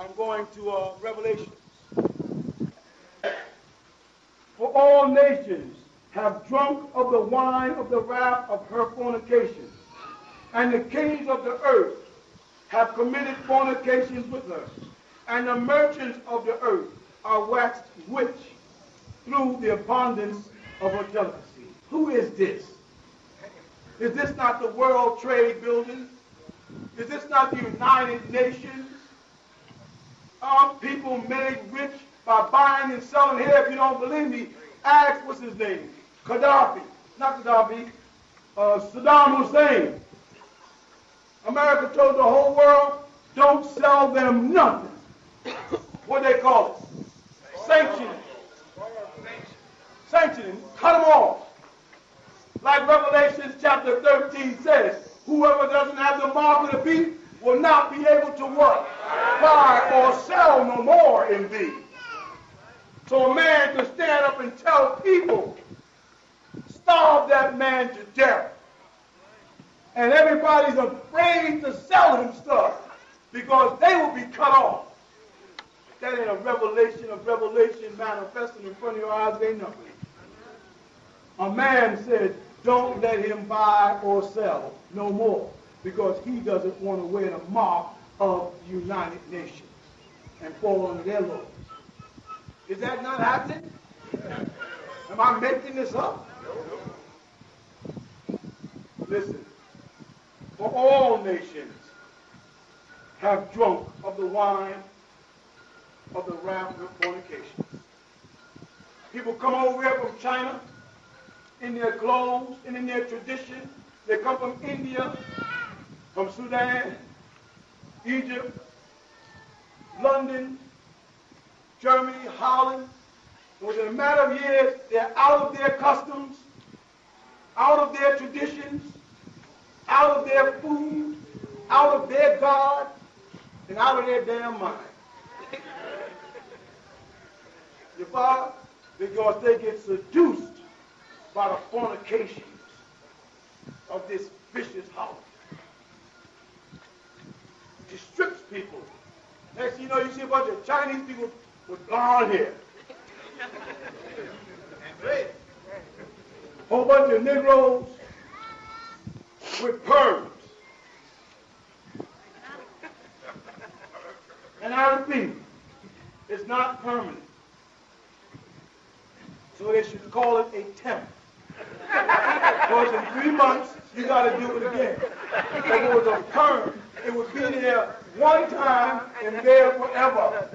I'm going to Revelation. For all nations have drunk of the wine of the wrath of her fornication, and the kings of the earth have committed fornications with her, and the merchants of the earth are waxed rich through the abundance of her delicacy. Who is this? Is this not the World Trade Building? Is this not the United Nations? Aren't people made rich by buying and selling? Here, if you don't believe me, ask, what's his name? Gaddafi. Not Gaddafi. Saddam Hussein. America told the whole world, don't sell them nothing. What do they call it? Sanctioning. Sanctioning. Cut them off. Like Revelation chapter 13 says, whoever doesn't have the mark of the beast will not be able to what? Buy or sell no more in thee. So a man can stand up and tell people, starve that man to death. And everybody's afraid to sell him stuff because they will be cut off. That ain't a revelation of revelation manifesting in front of your eyes, ain't nothing. A man said, don't let him buy or sell no more because he doesn't want to wear the mark of the United Nations and fall under their laws. Is that not happening? Am I making this up? Listen, for all nations have drunk of the wine of the wrath of fornication. People come over here from China in their clothes and in their tradition. They come from India, from Sudan, Egypt, London, Germany, Holland. Within a matter of years, they're out of their customs, out of their traditions, out of their food, out of their God, and out of their damn mind. You follow? Because they get seduced by the fornications of this vicious house. It strips people. Next thing you know, you see a bunch of Chinese people with blonde hair. A whole bunch of Negroes with perms. And I repeat, it's not permanent. So they should call it a temp. Because in 3 months, you got to do it again. If it was a perm, it would be there one time and there forever.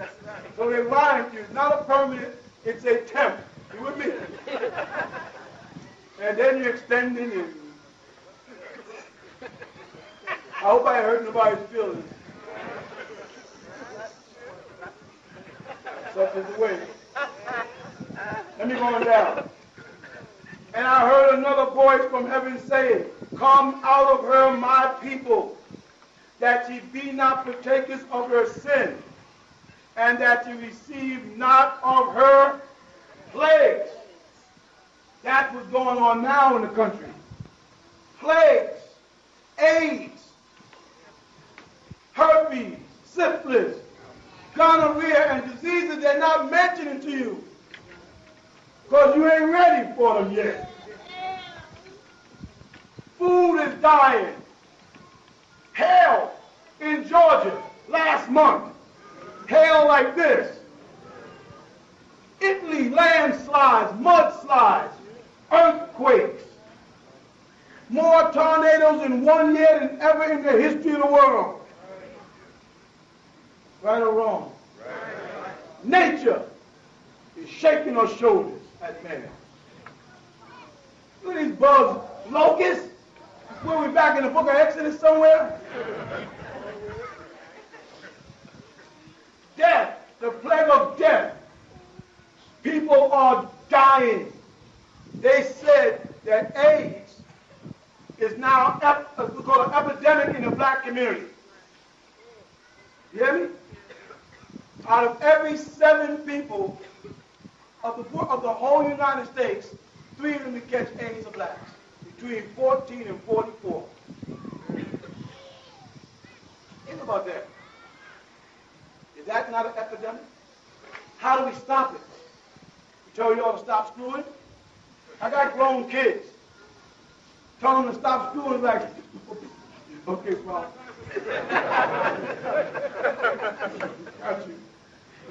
So they rhyme you. It's not a permanent, it's a temp. You with me? And then you extend it and I hope I hurt nobody's feelings. Such is the way. Let me go on down. And I heard another voice from heaven saying, come out of her, my people, that ye be not partakers of her sin, and that ye receive not of her plagues. That's what's going on now in the country. Plagues, AIDS, herpes, syphilis, gonorrhea, and diseases they're not mentioning to you. Because you ain't ready for them yet. Food is dying. Hail in Georgia last month. Hail like this. Italy, landslides, mudslides, earthquakes. More tornadoes in 1 year than ever in the history of the world. Right or wrong? Right. Nature is shaking her shoulders at man. Look at these bugs, locusts. Were we back in the book of Exodus somewhere? Death, the plague of death. People are dying. They said that AIDS is now we call an epidemic in the black community. You hear me? Out of every 7 people of the whole United States, 3 of them that catch AIDS are blacks, between 14 and 44. Think about that. If that not an epidemic? How do we stop it? I tell you all to stop screwing. I got grown kids. Tell them to stop screwing like, okay, Father. Got you.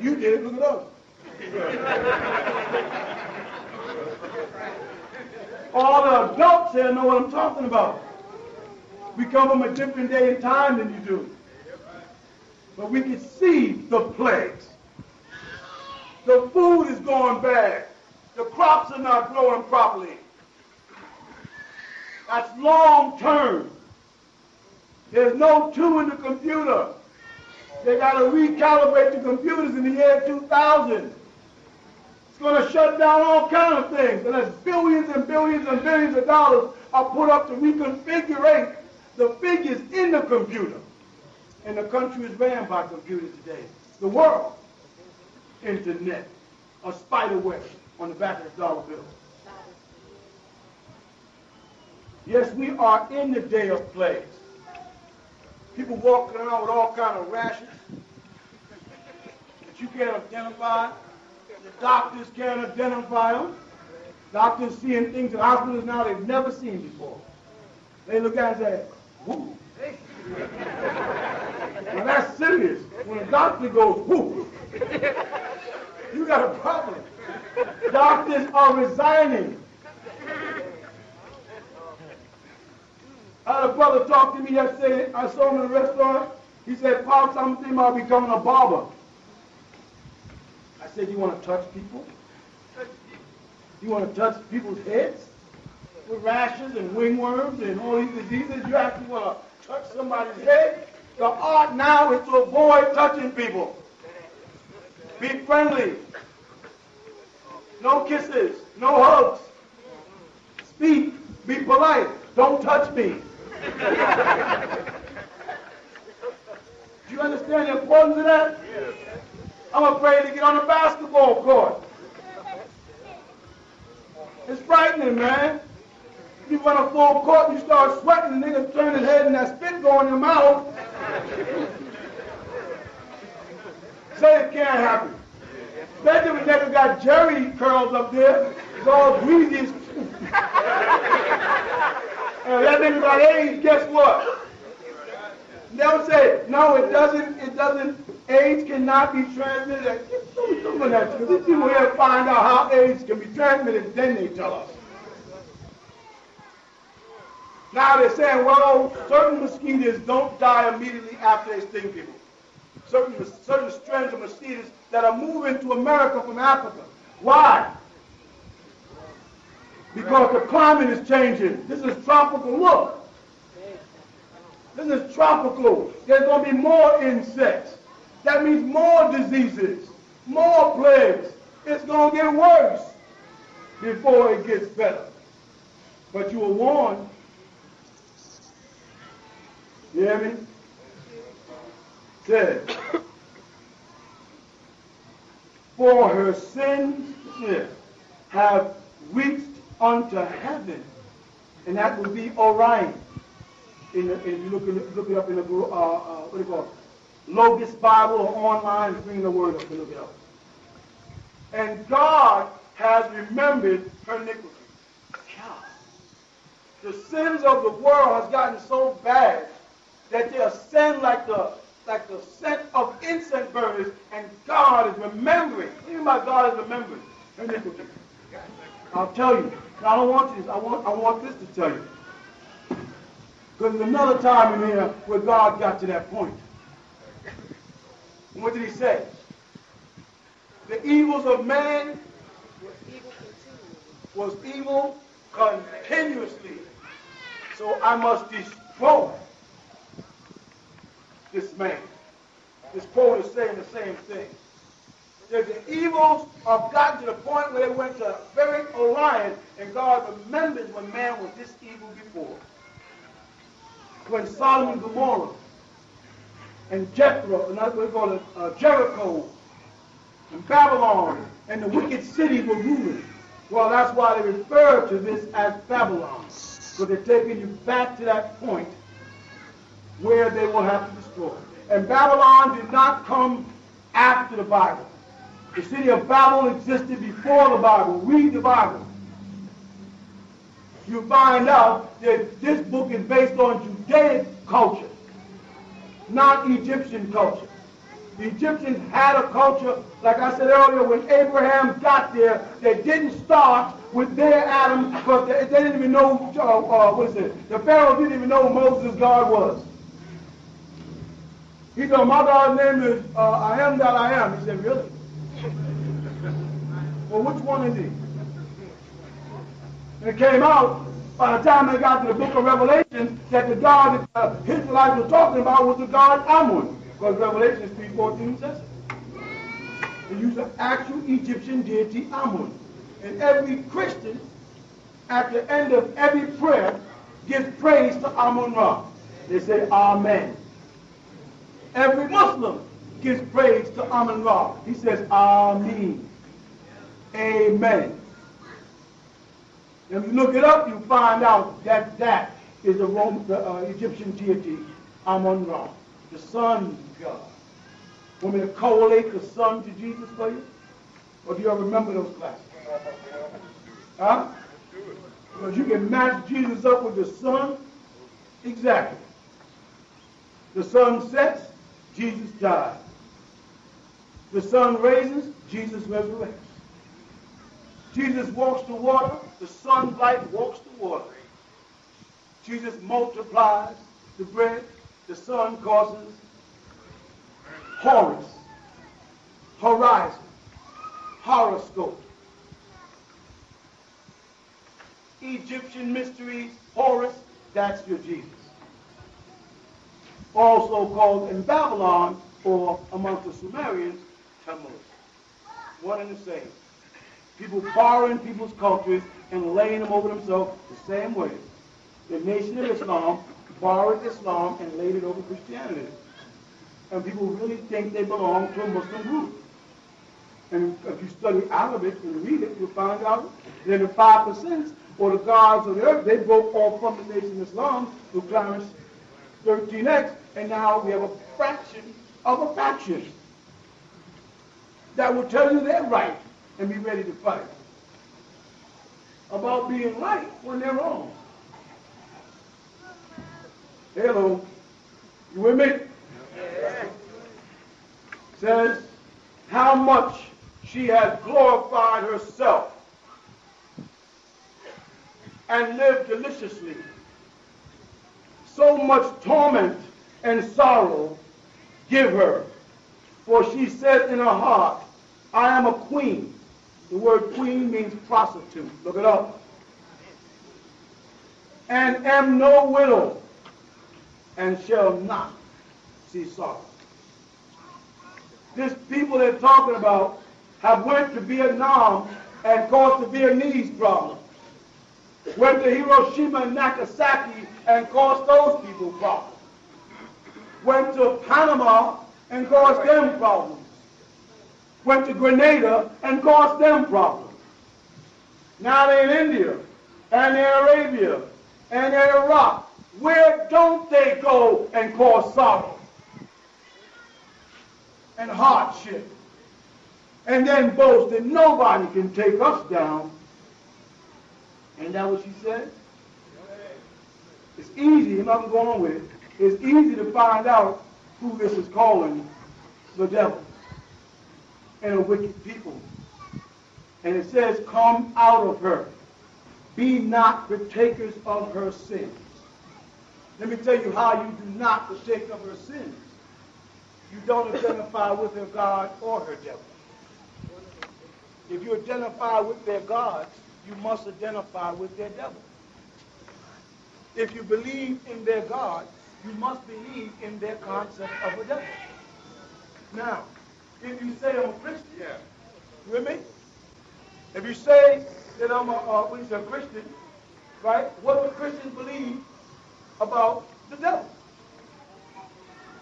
You did it, look at us. All the adults here know what I'm talking about. We come from a different day and time than you do. But we can see the plagues. The food is going bad. The crops are not growing properly. That's long term. There's no 2 in the computer. They got to recalibrate the computers in the year 2000. It's going to shut down all kinds of things. And there's billions and billions and billions of dollars are put up to reconfigure the figures in the computer. And the country is ran by computers today. The world. Internet. A spider web on the back of the dollar bill. Yes, we are in the day of plagues. People walking around with all kinds of rashes that you can't identify. The doctors can't identify them. Doctors seeing things in hospitals now they've never seen before. They look at it and say, whoo. Now that's serious. When a doctor goes, whoo, you got a problem. Doctors are resigning. I had a brother talk to me yesterday. I saw him in a restaurant. He said, Pops, I'm thinking about becoming a barber. I said, you want to touch people? You want to touch people's heads with rashes and wingworms and all these diseases? You actually want to touch somebody's head? The art now is to avoid touching people. Be friendly. No kisses. No hugs. Speak. Be polite. Don't touch me. Do you understand the importance of that? Yes. I'm afraid to get on the basketball court. It's frightening, man. You run a full court, you start sweating, the nigga turn his head and that spit go in your mouth. Say it can't happen. Especially when nigga got Jerry curls up there, it's all greasy. That nigga got AIDS, guess what? They'll say, no, it doesn't, AIDS cannot be transmitted. These people here find out how AIDS can be transmitted, then they tell us. Now they're saying, well, certain mosquitoes don't die immediately after they sting people. Certain strains of mosquitoes that are moving to America from Africa. Why? Because the climate is changing. This is tropical. Look. This is tropical. There's going to be more insects. That means more diseases, more plagues. It's going to get worse before it gets better. But you were warned. You hear me? Said, for her sins have reached unto heaven, and that would be Orion. If you look it up in the what do you call it? Logos Bible or online, bring the word up and look it up. And God has remembered her iniquity. God. The sins of the world has gotten so bad that they ascend like the scent of incense burners, and God is remembering. What do you mean by God is remembering her iniquity? I'll tell you. Now, I don't want this. I want this to tell you. Because there's another time in here where God got to that point. And what did he say? The evils of man was evil continuously. So I must destroy this man. This quote is saying the same thing. That the evils have gotten to the point where they went to very Orion, and God remembers when man was this evil before. When Sodom and Gomorrah and Jethro, and that's what we call it, Jericho and Babylon and the wicked cities were ruling. Well, that's why they refer to this as Babylon, because they're taking you back to that point where they will have to destroy. And Babylon did not come after the Bible. The city of Babel existed before the Bible. Read the Bible. You find out that this book is based on Judaic culture, not Egyptian culture. The Egyptians had a culture, like I said earlier, when Abraham got there, they didn't start with their Adam, because they didn't even know, the Pharaoh didn't even know who Moses' God was. He told, my God's name is I am that I am. He said, really? Well, which one is he? And it came out, by the time they got to the book of Revelation, that the God that the Israelites were talking about was the God Amun. Because Revelation 3:14 says it. They use the actual Egyptian deity Amun. And every Christian, at the end of every prayer, gives praise to Amun-Ra. They say, Amen. Every Muslim gives praise to Amun-Ra. He says, Ameen. Amen. And if you look it up, you find out that that is the Egyptian deity Amun-Ra, the sun god. Want me to correlate the sun to Jesus for you? Or do you all remember those classes? Huh? Because you can match Jesus up with the sun. Exactly. The sun sets, Jesus died. The sun raises, Jesus resurrects. Jesus walks the water, the sunlight walks the water. Jesus multiplies the bread, the sun causes Horus, horizon, horoscope. Egyptian mysteries, Horus, that's your Jesus. Also called in Babylon, or amongst the Sumerians, Tammuz. One and the same. People borrowing people's cultures and laying them over themselves the same way. The Nation of Islam borrowed Islam and laid it over Christianity. And people really think they belong to a Muslim group. And if you study Arabic and read it, you'll find out that the 5%, or the gods of the earth, they broke off from the Nation of Islam through Clarence 13X, and now we have a fraction of a faction that will tell you they're right and be ready to fight about being right when they're wrong. Hello, you with me? Yeah. Says how much she has glorified herself and lived deliciously. So much torment and sorrow give her, for she said in her heart, I am a queen. The word queen means prostitute. Look it up. And am no widow, and shall not see sorrow. These people they're talking about have went to Vietnam and caused the Vietnamese problem. Went to Hiroshima and Nagasaki and caused those people problems. Went to Panama and caused them problems. Went to Grenada and caused them problems. Now they're in India, and they're in Arabia, and they're in Iraq. Where don't they go and cause sorrow and hardship? And then boast that nobody can take us down. Ain't that what she said? It's easy, I'm not going on with it. It's easy to find out who this is calling the devil and a wicked people. And it says, come out of her. Be not partakers of her sins. Let me tell you how you do not partake of her sins. You don't identify with her God or her devil. If you identify with their gods, you must identify with their devil. If you believe in their God, you must believe in their concept of a devil. Now, if you say I'm a Christian, you with me? If you say that I'm a Christian, right? What do Christians believe about the devil?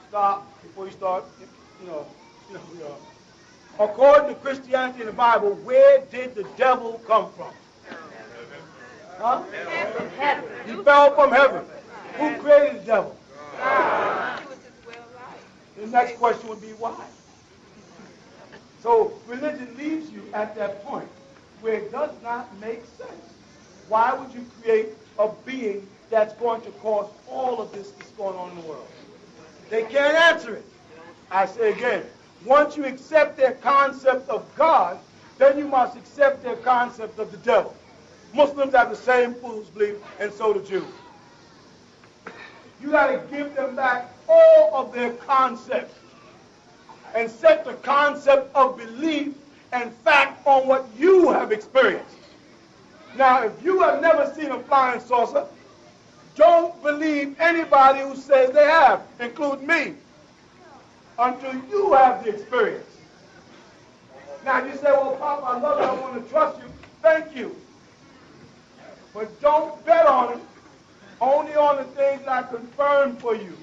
Stop before you start. According to Christianity in the Bible, where did the devil come from? Huh? Heaven. He fell from heaven. Who created the devil? God. The next question would be why? So religion leaves you at that point where it does not make sense. Why would you create a being that's going to cause all of this that's going on in the world? They can't answer it. I say again, once you accept their concept of God, then you must accept their concept of the devil. Muslims have the same foolish belief, and so do Jews. You got to give them back all of their concepts and set the concept of belief and fact on what you have experienced. Now, if you have never seen a flying saucer, don't believe anybody who says they have, including me, until you have the experience. Now, you say, well, Papa, I love you, I want to trust you. Thank you. But don't bet on it, only on the things I confirm for you.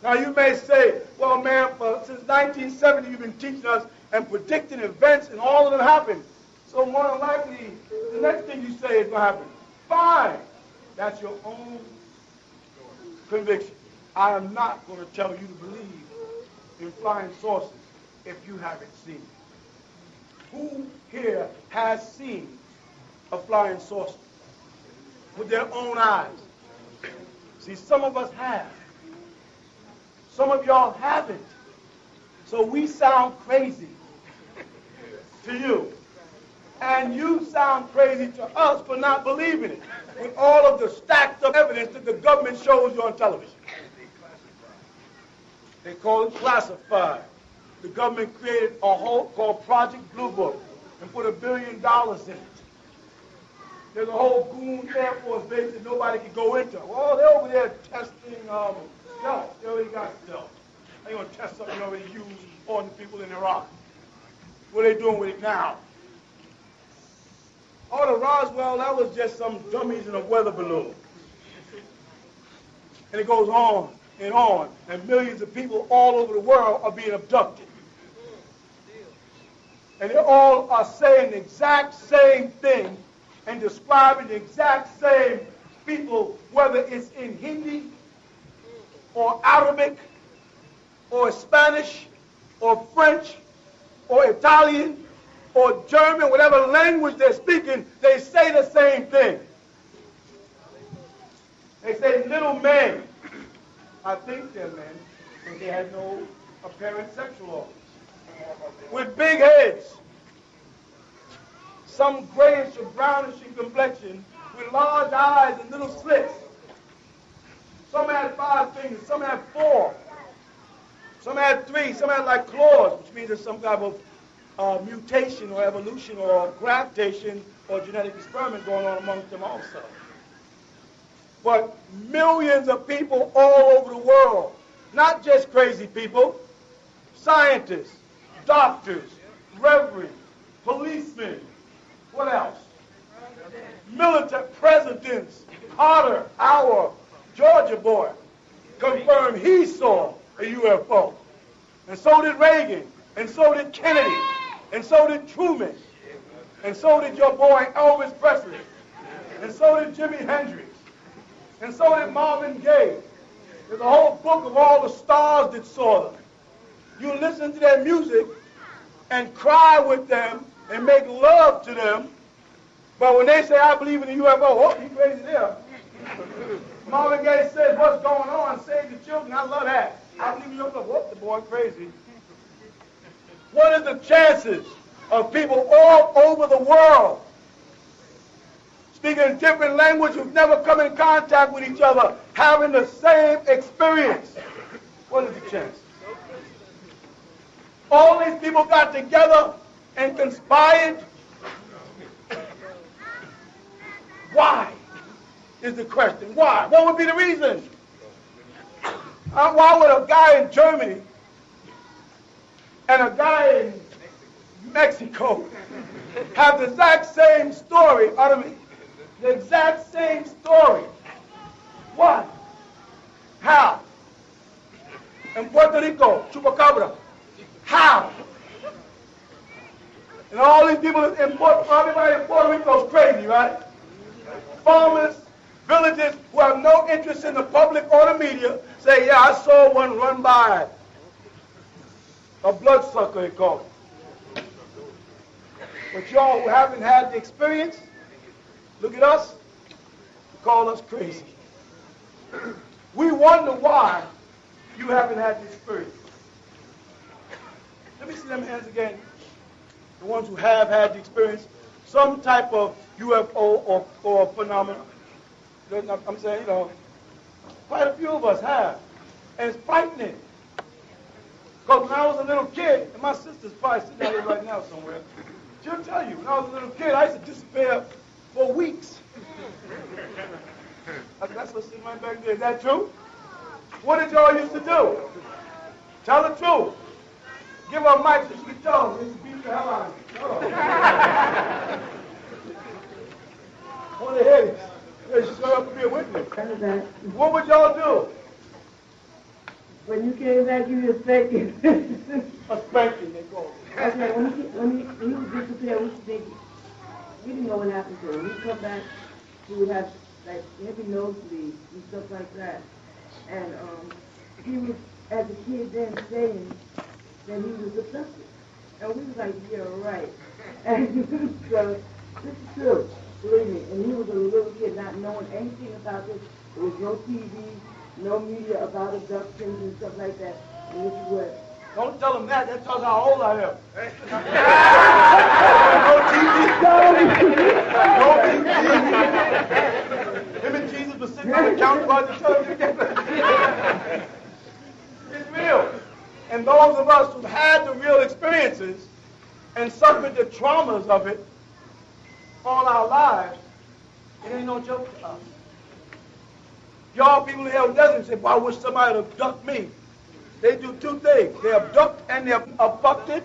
Now, you may say, well, man, since 1970, you've been teaching us and predicting events, and all of them happen. So more than likely, the next thing you say is going to happen. Fine. That's your own conviction. I am not going to tell you to believe in flying saucers if you haven't seen it. Who here has seen a flying saucer with their own eyes? See, some of us have. Some of y'all haven't. So we sound crazy to you. And you sound crazy to us for not believing it, with all of the stacks of evidence that the government shows you on television. They call it classified. The government created a whole called Project Blue Book and put $1 billion in it. There's a whole goon Air Force base that nobody can go into. Well, they're over there testing stealth. They already got stealth. They're going to test something they already used on the people in Iraq. What are they doing with it now? Oh, the Roswell, that was just some dummies in a weather balloon. And it goes on, and millions of people all over the world are being abducted. And they all are saying the exact same thing and describing the exact same people, whether it's in Hindi or Arabic or Spanish or French or Italian or German, whatever language they're speaking, they say the same thing. They say little men. I think they're men, but they had no apparent sexual organs. With big heads, some grayish or brownish in complexion, with large eyes and little slits. Some had 5 fingers, some had 4. Some had 3, some had like claws, which means there's some type of mutation or evolution or graftation or genetic experiment going on amongst them also. But millions of people all over the world, not just crazy people, scientists, doctors, reverends, policemen, what else? Military presidents, Carter, our Georgia boy, confirmed he saw a UFO. And so did Reagan, and so did Kennedy, and so did Truman, and so did your boy Elvis Presley, and so did Jimi Hendrix, and so did Marvin Gaye. There's a whole book of all the stars that saw them. You listen to their music and cry with them and make love to them, but when they say, I believe in the UFO, oh, you crazy there. Marvin Gaye says, what's going on? Save the children. I love that. I believe in the UFO. Whoop, the boy crazy. What are the chances of people all over the world speaking a different language who've never come in contact with each other, having the same experience? What is the chance? All these people got together and conspired. Why is the question? Why? What would be the reason? Why would a guy in Germany and a guy in Mexico have the exact same story out of me? The exact same story. Why? How? In Puerto Rico, Chupacabra. How? And all these people in everybody in Puerto Rico is crazy, right? Farmers, villages who have no interest in the public or the media say, yeah, I saw one run by. A bloodsucker, they call it. But y'all who haven't had the experience, look at us, call us crazy. We wonder why you haven't had the experience. Let me see them hands again. The ones who have had the experience, some type of UFO or phenomenon. I'm saying, you know, quite a few of us have. And it's frightening. Because when I was a little kid, and my sister's probably sitting out here right now somewhere, she'll tell you, when I was a little kid, I used to disappear for weeks. That's what's sitting right back there. Is that true? What did y'all used to do? Tell the truth. Give her a mic so she can tell them. Just beat the hell out of you. I want to hear this. Yeah, she's going to be a witness. What would y'all do? When you came back, you were spanking. A spanking, they call it. Okay, when he was disappeared, we didn't know what happened to him. When he come back, he would have like heavy nosebleeds and stuff like that. And he was, as a kid then, saying that he was abducted. And we was like, yeah, right. And so, this is true, believe me. And he was a little kid not knowing anything about this. There was no TV, no media about abductions and stuff like that. And this is what... Don't tell them that. That tells how old I am. No TV. Him and Jesus was sitting on the couch while the television. It's real. And those of us who've had the real experiences and suffered the traumas of it all our lives, it ain't no joke to us. Y'all people in the desert say, well, I wish somebody would abduct me. They do two things. They abduct and they're abducted.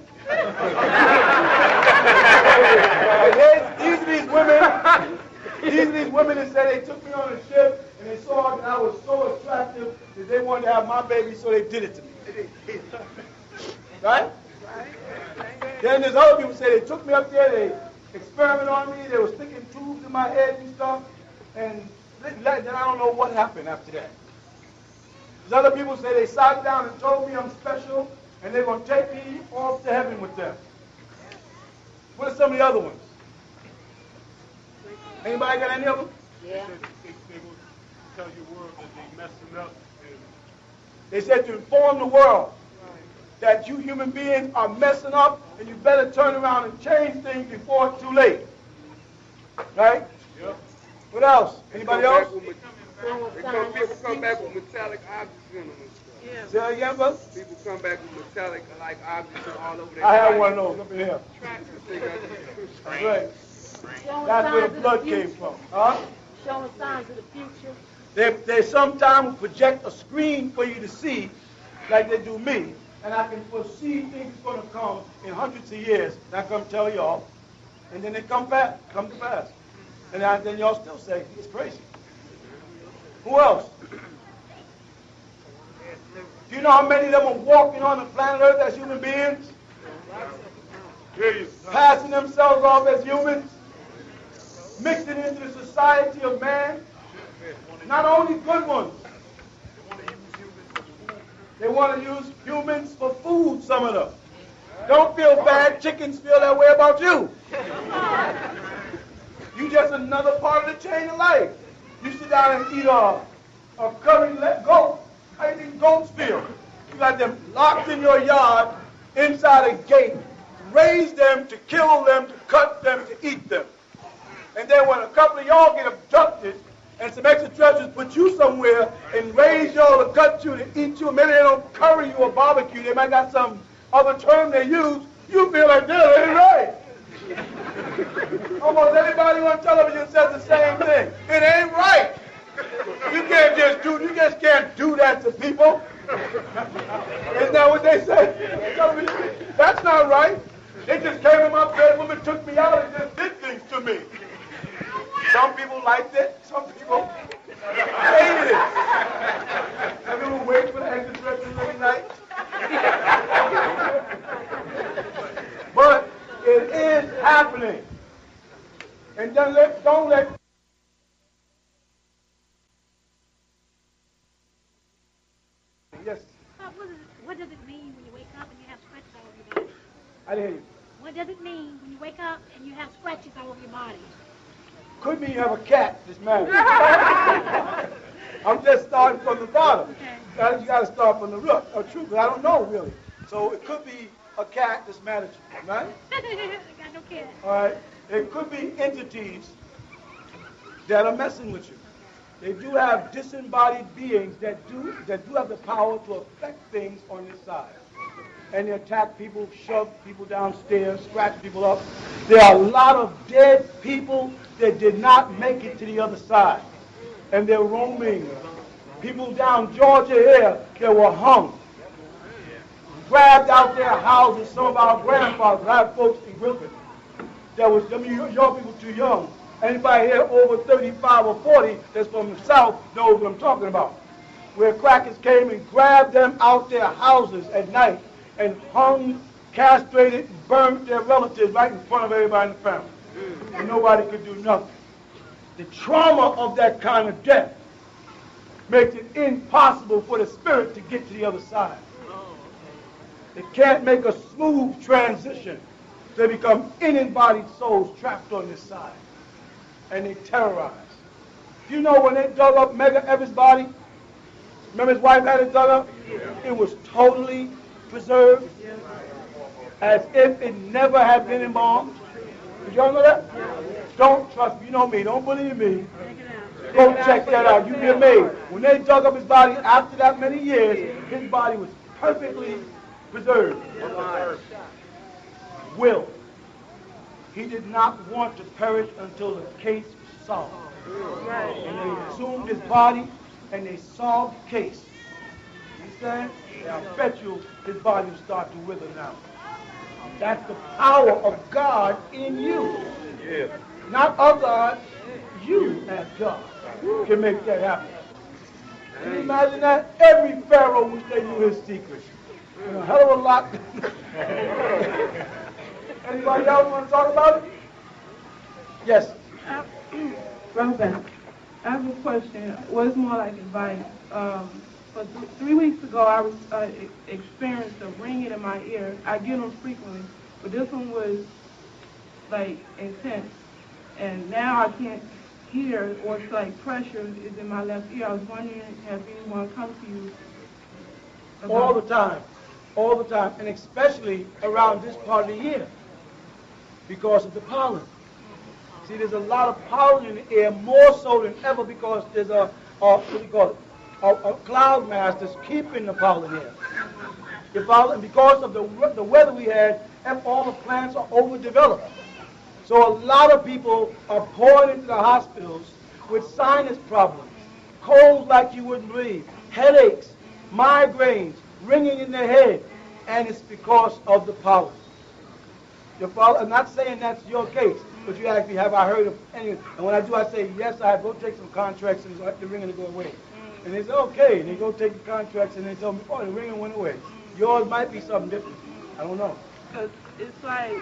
These are these women that say they took me on a ship and they saw that I was so attractive that they wanted to have my baby, so they did it to me. Right? Then there's other people say they took me up there, they experimented on me, they were sticking tubes in my head and stuff, and then I don't know what happened after that. There's other people say they sat down and told me I'm special, and they're going to take me off to heaven with them. What are some of the other ones? Anybody got any of them? Yeah. They will tell your world that they messing up. They said to inform the world that you human beings are messing up, and you better turn around and change things before it's too late. Right? Yep. What else? Anybody else? People come back with metallic objects in them and stuff. Yeah. Say that again, brother? People come back with metallic like objects all over their I body. have one of those up in here. That's right. Showing That's signs where of the blood future. came from. Huh? Showing signs of the future. They sometimes project a screen for you to see, like they do me, and I can foresee things going to come in hundreds of years, and I come tell y'all, and then they come to pass. And then y'all still say, he's crazy. Who else? Do you know how many of them are walking on the planet Earth as human beings? Passing themselves off as humans? Mixing into the society of man? Not only good ones. They want to use humans for food, some of them. Don't feel bad. Chickens feel that way about you. You just another part of the chain of life. You sit down and eat a curry goat. How do you think goats feel? You got them locked in your yard inside a gate. Raise them, to kill them, to cut them, to eat them. And then when a couple of y'all get abducted and some extraterrestrials put you somewhere and raise y'all to cut you, to eat you, maybe they don't curry you or barbecue, they might got some other term they use, you feel like that ain't right. Almost everybody on television says the same thing. It ain't right. You just can't do that to people. Isn't that what they say? That's not right. They just came in my bedroom and took me out and just did things to me. Some people liked it. Some people hated it. Some people wait for the extraterrestrials every night. But it is happening. And then don't let yes. What does it mean when you wake up and you have stretches all over your body? I didn't hear you. What does it mean when you wake up and you have scratches all over your body? Could mean you have a cat that's married. I'm just starting from the bottom. Okay. You got to start from the root. True, but I don't know really. So it could be a cat that's mad at you, right? I got no cat. All right. It could be entities that are messing with you. They do have disembodied beings that do have the power to affect things on this side. And they attack people, shove people downstairs, scratch people up. There are a lot of dead people that did not make it to the other side. And they're roaming. People down Georgia here that were hung, grabbed out their houses. Some of our grandfathers, I have folks in Griffin, that was, young people too young. Anybody here over 35 or 40 that's from the South knows what I'm talking about. Where crackers came and grabbed them out their houses at night and hung, castrated, and burned their relatives right in front of everybody in the family. And nobody could do nothing. The trauma of that kind of death makes it impossible for the spirit to get to the other side. It can't make a smooth transition. They become in-embodied souls trapped on this side. And they terrorize. You know when they dug up Mega Everett's body? Remember his wife had it dug up? It was totally preserved, as if it never had been embalmed. Did y'all know that? Don't trust me. You know me. Don't believe me. Go check that out. You'd be amazed. When they dug up his body after that many years, his body was perfectly preserved. Will. He did not want to perish until the case was solved. And they exhumed his body and they solved the case. You understand? I bet you his body will start to wither now. That's the power of God in you. Yeah. Not of God, you as God can make that happen. Can you imagine that? Every Pharaoh wish they knew his secret. And a hell of a lot. Anybody else want to talk about it? Yes. Raahubat, I have a question. Well, it's more like advice. But 3 weeks ago, I was experienced a ringing in my ear. I get them frequently, but this one was like intense. And now I can't hear, or it's like pressure is in my left ear. I was wondering, have anyone come to you? All the time. All the time. And especially around this part of the year. Because of the pollen. See, there's a lot of pollen in the air, more so than ever, because there's a cloud mass that's keeping the pollen here. The pollen, because of the weather we had, and all the plants are overdeveloped. So a lot of people are pouring into the hospitals with sinus problems, colds like you wouldn't believe, headaches, migraines, ringing in their head, and it's because of the pollen. I'm not saying that's your case, but you ask me, have I heard of any? And when I do, I say, yes, I have. Go take some contracts and let the ringing go away. And they say, okay. And they go take the contracts and they tell me, oh, the ringing went away. Yours might be something different. I don't know. Because it's like,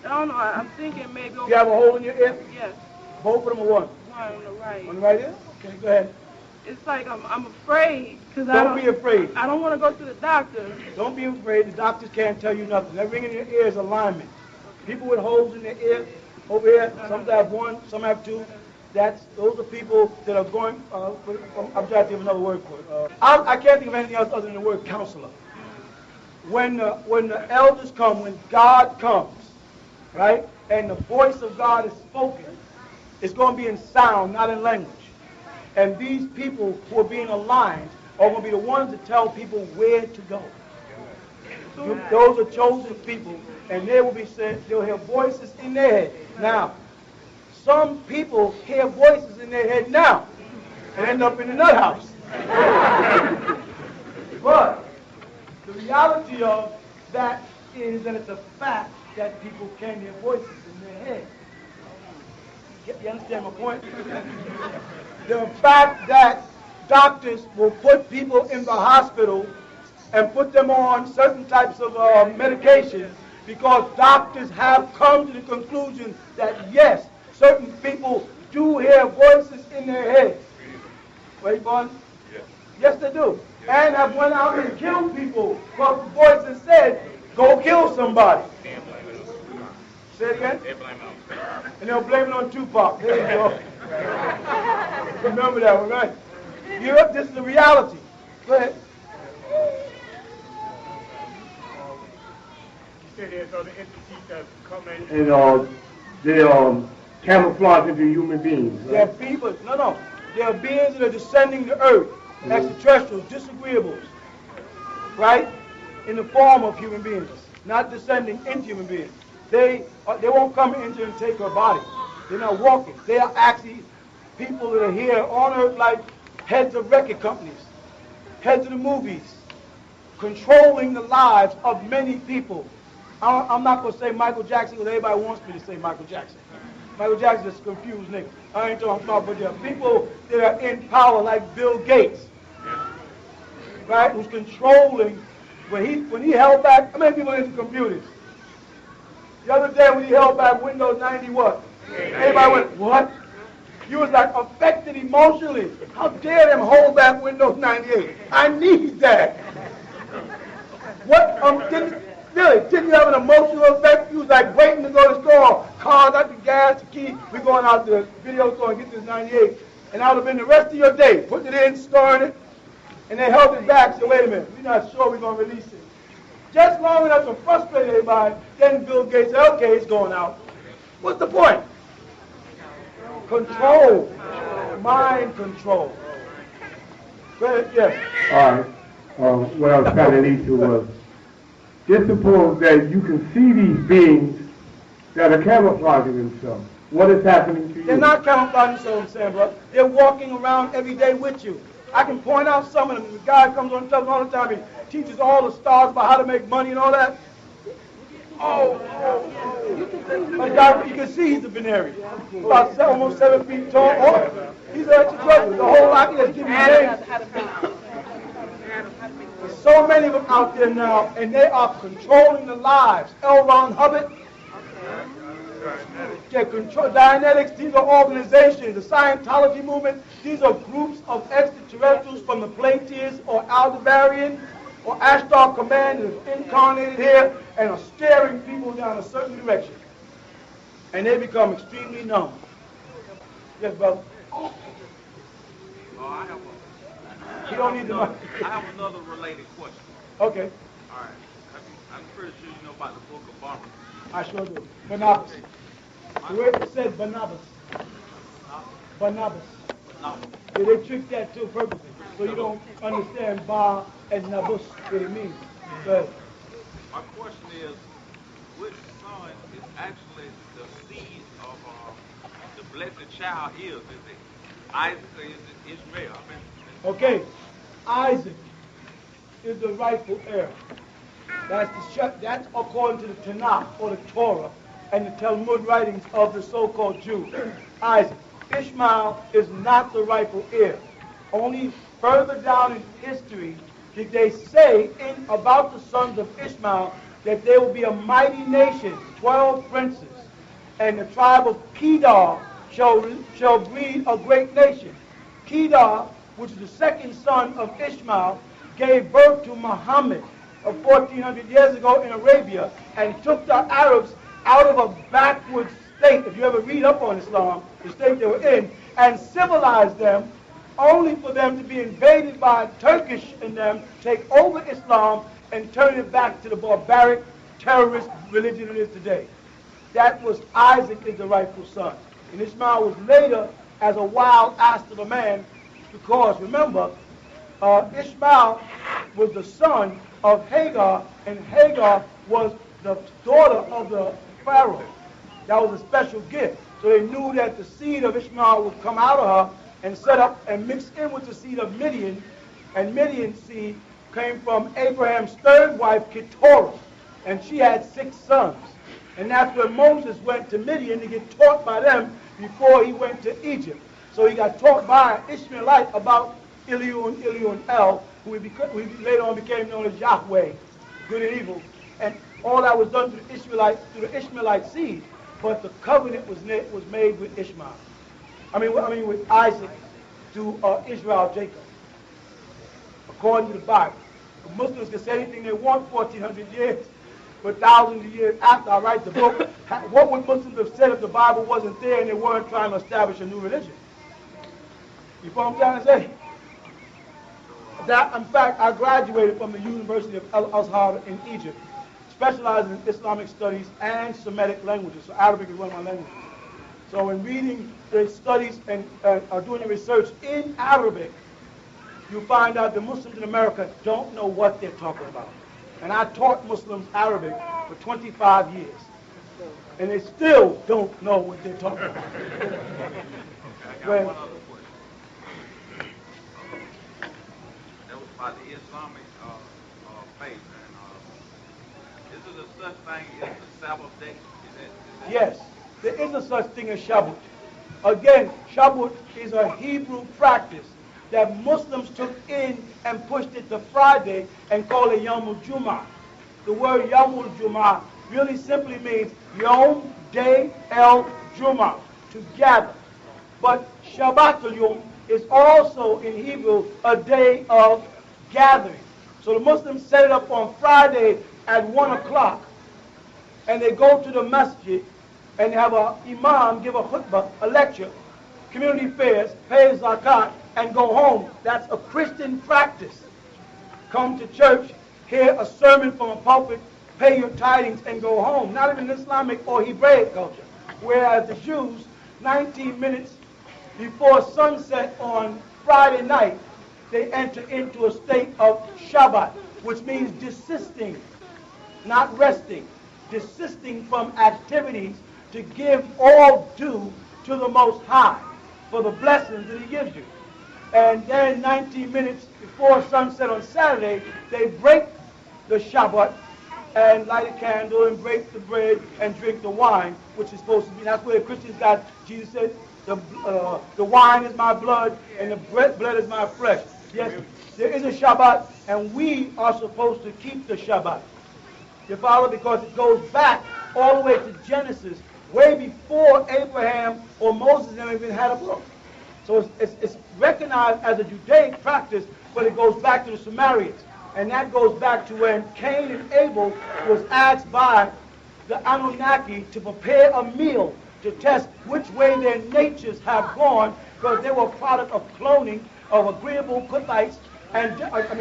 I don't know, I'm thinking maybe... You have a hole in your ear? Yes. Both of them or one? One on the right. On the right ear? Okay, go ahead. It's like I'm afraid, because Don't be afraid. I don't want to go to the doctor. Don't be afraid. The doctors can't tell you nothing. That ringing in your ear is alignment. People with holes in their ear, over here, some have one, some have two. Those are people that are going, I'm trying to think of another word for it. I can't think of anything else other than the word counselor. When the elders come, when God comes, right, and the voice of God is spoken, it's going to be in sound, not in language. And these people who are being aligned are going to be the ones that tell people where to go. Those are chosen people, and they will be said, they'll hear voices in their head. Now, some people hear voices in their head now and end up in the nut house. But the reality of that is that it's a fact that people can hear voices in their head. You understand my point? The fact that doctors will put people in the hospital and put them on certain types of medication because doctors have come to the conclusion that yes, certain people do hear voices in their head. Right, Bon? Yes, they do. And have went out and killed people because the voices said, go kill somebody. Say it again? They blame it on. And they'll blame it on Tupac. There you go. Remember that one, right? This is the reality. Go ahead. You said there's other entities that come in. And they're camouflaged into human beings. Right? There are people, no. There are beings that are descending to earth, extraterrestrials, disagreeables, right? In the form of human beings, not descending into human beings. They won't come into and take her body. They're not walking. They are actually people that are here on earth like heads of record companies, heads of the movies, controlling the lives of many people. I'm not going to say Michael Jackson because everybody wants me to say Michael Jackson. Michael Jackson is a confused nigga. I ain't talking about, but there are people that are in power like Bill Gates, right, who's controlling. When he held back, how many people into computers? The other day when he held back Windows 90 what? Everybody went, what? You was like affected emotionally. How dare them hold back Windows 98? I need that. What? Didn't you have an emotional effect? You was like waiting to go to the store. Car, got the gas, the key. We going out to the video store and get this 98. And that would have been the rest of your day. Putting it in, storing it. And they held it back. So wait a minute. We're not sure we're going to release it. Just long enough to frustrate everybody. Then Bill Gates said, okay, it's going out. What's the point? Control. Mind control. Go ahead, yes. All right. What I was trying to lead to was, just suppose that you can see these beings that are camouflaging themselves. What is happening to you? They're not camouflaging themselves, Sam, brother. They're walking around every day with you. I can point out some of them. The guy comes on television all the time. He teaches all the stars about how to make money and all that. You can see he's a Venerian. About almost 7 feet tall. He's an extraterrestrial. The whole lot is giving names. There's so many of them out there now, and they are controlling the lives. L. Ron Hubbard. They control Dianetics. These are organizations. The Scientology movement. These are groups of extraterrestrials from the Pleiades or Aldebaran or Ashtar Command that is incarnated here and are steering people down a certain direction. And they become extremely numb. Yes, brother? You don't need the mic. I have another related question. Okay. All right. I'm pretty sure you know about the book of Barnabas. I sure do. Barnabas. The way it said Barnabas. Barnabas. Yeah, they tricked that too purposely. So you don't understand Bar and Nabus, what it means. But my question is, which son is actually the seed of the blessed child is? Is it Isaac or is it Ishmael? okay, Isaac is the rightful heir. That's according to the Tanakh or the Torah and the Talmud writings of the so-called Jew. Isaac. Ishmael is not the rightful heir. Only further down in history did they say about the sons of Ishmael that there will be a mighty nation, 12 princes, and the tribe of Kedar shall breed a great nation. Kedar, which is the second son of Ishmael, gave birth to Muhammad 1,400 years ago in Arabia and took the Arabs out of a backward state, if you ever read up on Islam, the state they were in, and civilized them, only for them to be invaded by Turkish and them, take over Islam and turn it back to the barbaric terrorist religion it is today. That was Isaac is the rightful son. And Ishmael was later as a wild ass of a man because, remember, Ishmael was the son of Hagar, and Hagar was the daughter of the Pharaoh. That was a special gift. So they knew that the seed of Ishmael would come out of her and set up and mix in with the seed of Midian. And Midian's seed came from Abraham's third wife, Keturah. And she had 6 sons. And that's where Moses went to Midian to get taught by them before he went to Egypt. So he got taught by an Ishmaelite about Eliun El, who later on became known as Yahweh, good and evil. And all that was done through the Ishmaelite seed. But the covenant was made with Ishmael. With Isaac to Israel, Jacob. According to the Bible. The Muslims can say anything they want 1,400 years. for thousands of years after I write the book. What would Muslims have said if the Bible wasn't there and they weren't trying to establish a new religion? You follow what I'm trying to say? That, in fact, I graduated from the University of Al-Azhar in Egypt, specializing in Islamic studies and Semitic languages. So Arabic is one of my languages. So in reading the studies and doing the research in Arabic, you find out the Muslims in America don't know what they're talking about. And I taught Muslims Arabic for 25 years. And they still don't know what they're talking about. I got one other question. That was about the Islamic faith. And is it a such thing as the Sabbath day? Is that Yes, there is a such thing as Shabbat. Again, Shabbat is a Hebrew practice that Muslims took in and pushed it to Friday and called it Yom Jum'ah. The word Yom Jum'ah really simply means Yom Day El Jum'ah, to gather. But Shabbat Yom is also in Hebrew a day of gathering. So the Muslims set it up on Friday at 1 o'clock, and they go to the masjid and have an imam give a khutbah, a lecture, community fairs, pay zakat, and go home. That's a Christian practice. Come to church, hear a sermon from a pulpit, pay your tithings, and go home. Not even Islamic or Hebraic culture. Whereas the Jews, 19 minutes before sunset on Friday night, they enter into a state of Shabbat, which means desisting, not resting, desisting from activities to give all due to the Most High for the blessings that He gives you. And then 19 minutes before sunset on Saturday, they break the Shabbat and light a candle and break the bread and drink the wine, which is supposed to be, that's where the Christians got, Jesus said, the wine is my blood and the blood is my flesh. Yes, there is a Shabbat, and we are supposed to keep the Shabbat. You follow? Because it goes back all the way to Genesis, way before Abraham or Moses ever even had a book. So it's recognized as a Judaic practice, but it goes back to the Sumerians. And that goes back to when Cain and Abel was asked by the Anunnaki to prepare a meal to test which way their natures have gone, because they were a product of cloning of agreeable Kuthites and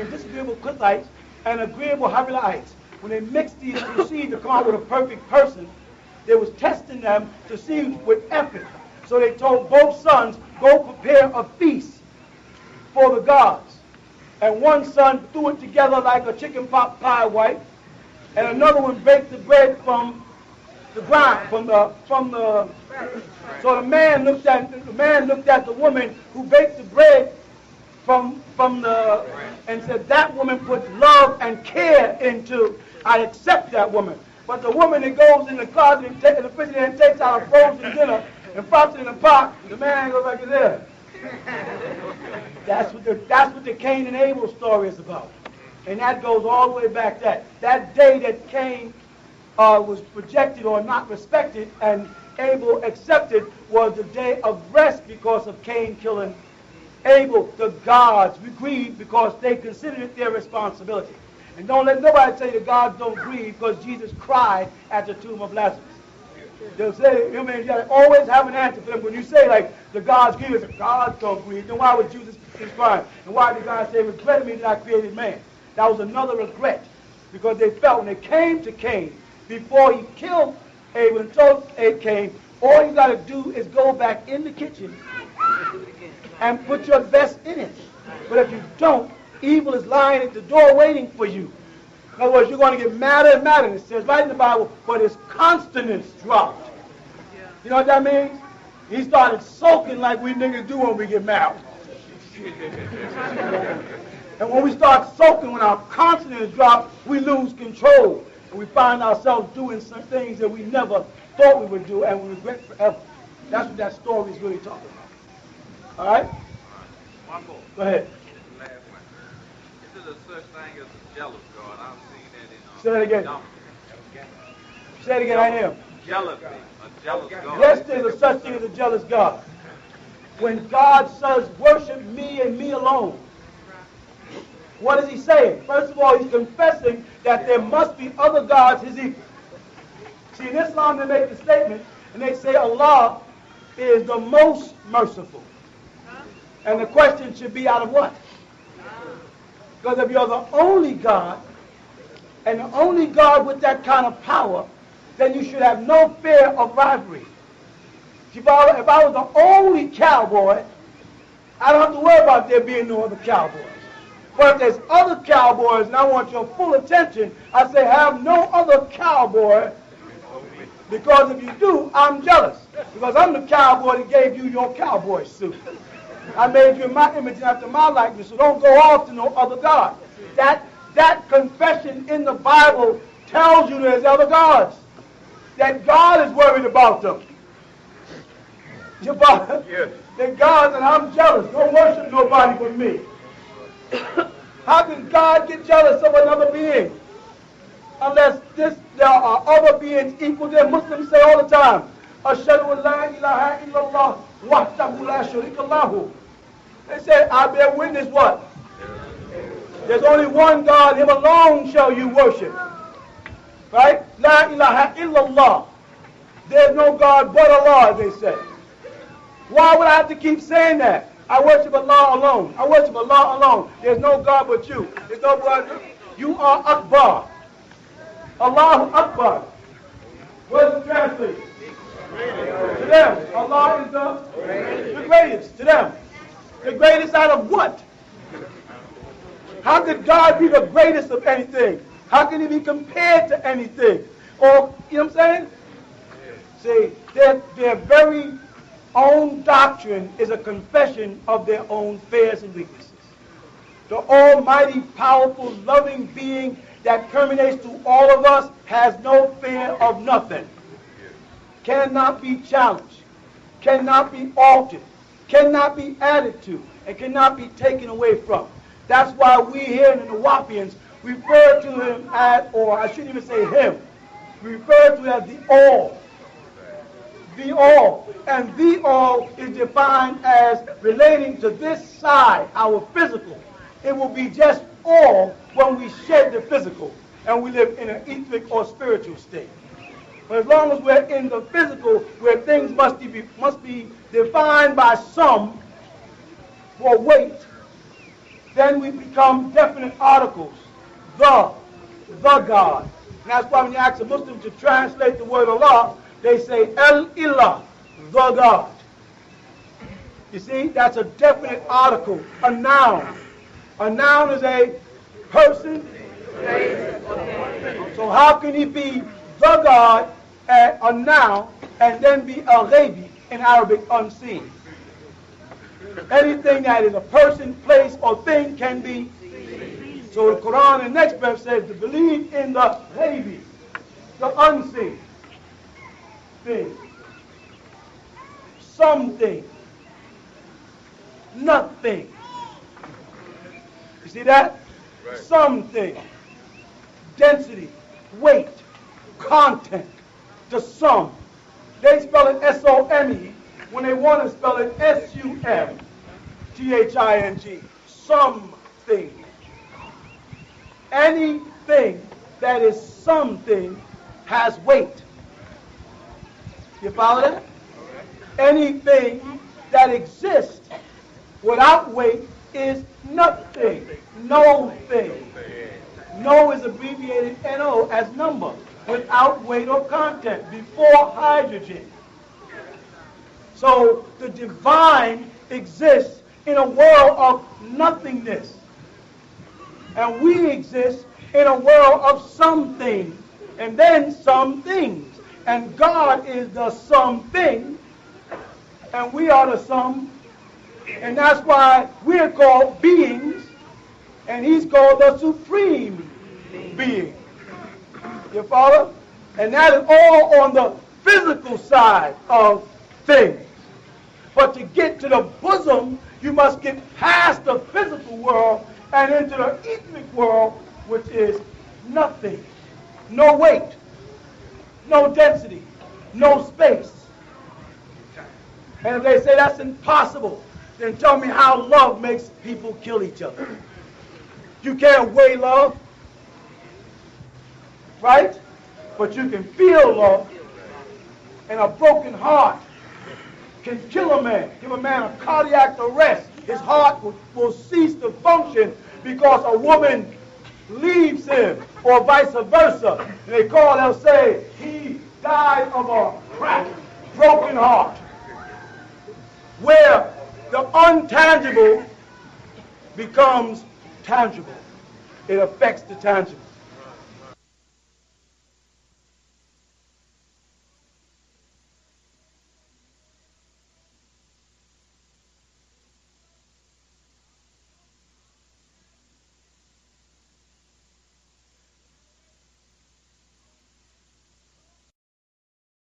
disagreeable Kuthites and agreeable Havilaites. When they mixed these two seeds to come out with a perfect person, they was testing them to see with effort. So they told both sons, go prepare a feast for the gods. And one son threw it together like a chicken pot pie white, and another one baked the bread from the ground, so the man looked at the woman who baked the bread and said, that woman put love and care into, I accept that woman. But the woman that goes in the closet and in the refrigerator and takes out a frozen dinner and pops it in a pot, the man goes like this. That's what the Cain and Abel story is about. And that goes all the way back that day that Cain was rejected or not respected and Abel accepted was the day of rest because of Cain killing Abel. The gods grieved because they considered it their responsibility. And don't let nobody tell you the gods don't grieve, because Jesus cried at the tomb of Lazarus. They'll say, you gotta always have an answer for them. When you say like the gods grieve, the gods don't grieve, then why was Jesus crying? And why did God say, regret me that I created man? That was another regret, because they felt when they came to Cain, before he killed Abel and told Cain, all you gotta do is go back in the kitchen and put your best in it. But if you don't, evil is lying at the door waiting for you. In other words, you're going to get madder and madder. It says right in the Bible, but his consonants dropped. You know what that means? He started sulking like we niggas do when we get mad. And when we start sulking, when our consonants drop, we lose control. And we find ourselves doing some things that we never thought we would do and we regret forever. That's what that story is really talking about. All right? One more. Go ahead. Last one. Is it a such thing as a jealous God? I've seen that in Say that again. Say it again, I am. Jealousy. A jealous God. Yes, there's a such thing as a jealous God. When God says, worship me and me alone, What is he saying? First of all, he's confessing that there must be other gods his equal. See, in Islam they make the statement, and they say Allah is the most merciful. And the question should be out of what? Because if you're the only God, and the only God with that kind of power, then you should have no fear of rivalry. If I was the only cowboy, I don't have to worry about there being no other cowboys. But if there's other cowboys and I want your full attention, I say have no other cowboy, because if you do, I'm jealous. Because I'm the cowboy that gave you your cowboy suit. I made you in my image and after my likeness, so don't go off to no other God. That confession in the Bible tells you there's other gods. That God is worried about them. That God, and I'm jealous. Don't worship nobody but me. How can God get jealous of another being? Unless there are other beings equal to them. Muslims say all the time, Ashhadu an la ilaha illallah wahdahu la sharika lahu. They say, I bear witness what? There's only one God, him alone shall you worship. Right? La ilaha illallah. There's no God but Allah, they say. Why would I have to keep saying that? I worship Allah alone. I worship Allah alone. There's no God but you. There's no God. You are Akbar. Allahu Akbar. What does it translate? To them, Allah is the greatest. To them. The greatest out of what? How could God be the greatest of anything? How can he be compared to anything? Or, you know what I'm saying? See, their very own doctrine is a confession of their own fears and weaknesses. The almighty, powerful, loving being that permeates through all of us has no fear of nothing. Cannot be challenged, cannot be altered, cannot be added to, and cannot be taken away from. That's why we here in the Nawapians refer to him as, or I shouldn't even say him, we refer to him as the All. The All. And the All is defined as relating to this side, our physical. It will be just all when we shed the physical and we live in an etheric or spiritual state. But as long as we're in the physical, where things must be defined by some for weight, then we become definite articles. The God. And that's why when you ask a Muslim to translate the word Allah, they say El-Ilah, the God. You see, that's a definite article, a noun. A noun is a person. So how can he be the God, a noun, and then be al-ghaybi, in Arabic, unseen? Anything that is a person, place, or thing can be seen. So the Quran in the next verse says to believe in the ghaybi, the unseen thing. Something. Nothing. You see that? Right. Something. Density. Weight. Content. The sum. They spell it S-O-M-E when they want to spell it S-U-M-T-H-I-N-G. Something. Anything that is something has weight. You follow that? Anything that exists without weight is nothing. No thing. No is abbreviated NO as number, without weight or content, before hydrogen. So the divine exists in a world of nothingness. And we exist in a world of something, and then some things. And God is the something, and we are the sum. And that's why we're called beings, and he's called the supreme being. You follow? And that is all on the physical side of things. But to get to the bosom, you must get past the physical world and into the etheric world, which is nothing. No weight, no density, no space. And if they say that's impossible, then tell me how love makes people kill each other. You can't weigh love, right? But you can feel love. And a broken heart can kill a man, give a man a cardiac arrest. His heart will cease to function because a woman leaves him, or vice versa. And they'll say, he died of a cracked, broken heart. Where the untangible becomes tangible. It affects the tangible.